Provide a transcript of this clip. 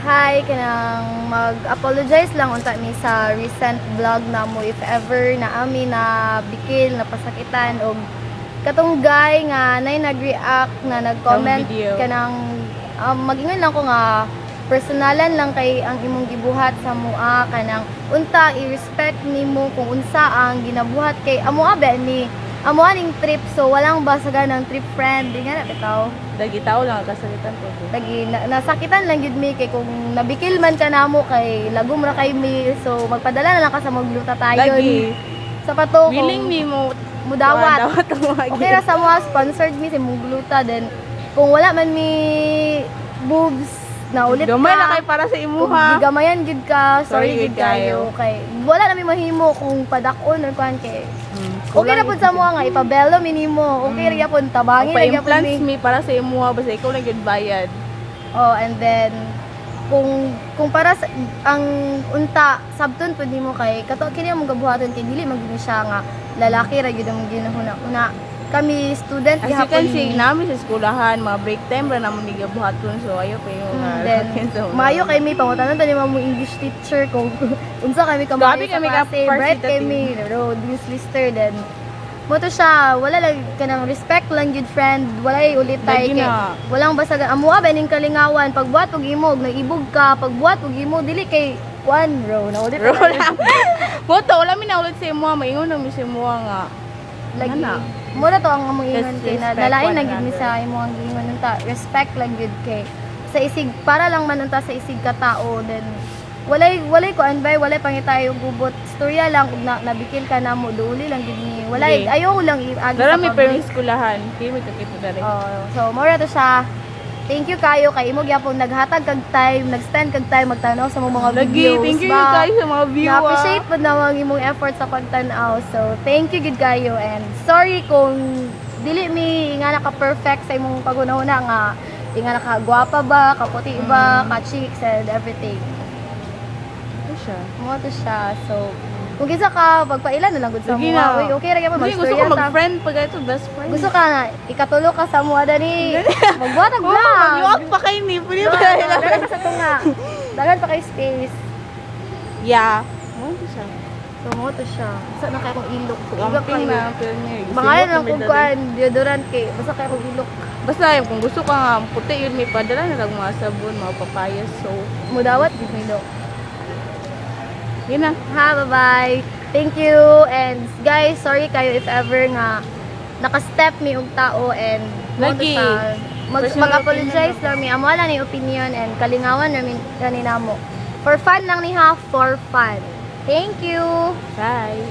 Hi, kanang mag-apologize lang unta mi sa recent vlog namo if ever na ami na bikil na pasakitan og katong guy nga nay nag-react na nag-comment kanang magingon lang ko nga personalan lang kay ang imong gibuhat sa mua kanang unta i-respect nimo kung unsa ang ginabuhat kay amoa ba ni amo aning trip so walang basagan ng trip friend di nga na bitaw Dagi tao lang kasalitan ko. lagi nasakitan lang gid mi kay kung nabikil man ka namo kay lagom ra kay mi so magpadala na lang ka sa magluta tayo Lagi. sa pato Willing ni mo mudawat dawat ang mga okay ra sa mga sponsored mi sa magluta then kung wala man mi boobs na ulit gamay ka na kay para sa kung imuha. gigamayan gid ka sorry Sorry gid gid kayo kay wala na mi mahimo kung padakon or kuan kay okay Kulang na pud sa mga nga ipabelo minimo okay ra pud tabangi ra gyapon Pa-implants mi mi para sa imuha basta ikaw lang gyud bayad. oh and then kung para sa ang unta sabton pud nimo kay kato kini among gabuhaton kay dili man gyud siya nga lalaki ra gyud ang ginahuna kami student As you can see, namin sa eskwelahan, mga break time ra naman nigabuhaton so ayo pa yung then maayo kay mi pangutanon tani mo English teacher kung unsa kami Grabe kamayo sa kami ka klase bright kay mi road this lister then mo to siya wala lang kanang respect lang good friend wala ulit tay Lagi kay na. walang basagan amuha ba ning kalingawan pagbuhat og imog nagibog ka pagbuhat og imog dili kay kuan ro na ulit Moto, wala mi na ulit sa imuha, maingon na mi sa imuha nga. lagi Ana. mo na to ang among ingon kay na Respect nalain one lang gid mi another. sa imong ingon unta respect lang gud kay sa isig para lang man unta sa isig ka tao then walay ko anbay walay pangitayo gubot storya lang ug nabikil ka namo duuli lang gid ni walay Okay. ayaw lang iagi Dara mi public. permis eskwelahan, kay mi kakita dali. Oh, so mora to siya. Thank you kayo kay imo gyapon naghatag kag time, nag-spend kag time magtanaw sa mga Lagi, videos. thank you ba? guys sa mga view. Na-appreciate po na ang imong effort sa pagtanaw. So, thank you gid kayo and sorry kung dili mi nga naka-perfect sa imong pagunahuna nga di nga nakagwapa ba, kaputi ba, ka-cheeks and everything. Ano siya? Mo to siya. So, kung kisa ka pagpailan na lang gud sa Sige mga. na. Uy, okay ra gyapon Hindi, gusto ko mag-friend pag ito, best friend. Gusto ka na ikatulo ka sa mga dani. Magbuhat og Oh, vlog. mag-walk pa kayo ni. Pwede ba? Dagan sa tunga. Dagan pa kay space. Yeah. Ano siya? So, mo to siya. Sa na kay akong ilok. Ilok Camping kayo. na. pero niya, gusto Mga mo yan ang kami kung dali. kuhan, deodorant kay. Basta kay akong ilok. Basta kung gusto ka nga, puti yun may padala na lang mga sabon, mga papayas. So, Mudawat, gid mo ilok. yun na. Ha, bye-bye. Thank you. And guys, sorry kayo if ever nga naka-step mi og tao and mo to Lagi. siya. Personal Mag-apologize lang mi. Amo lang ni opinion and kalingawan namin kanina mo. For fun lang ni ha, for fun. Thank you. Bye.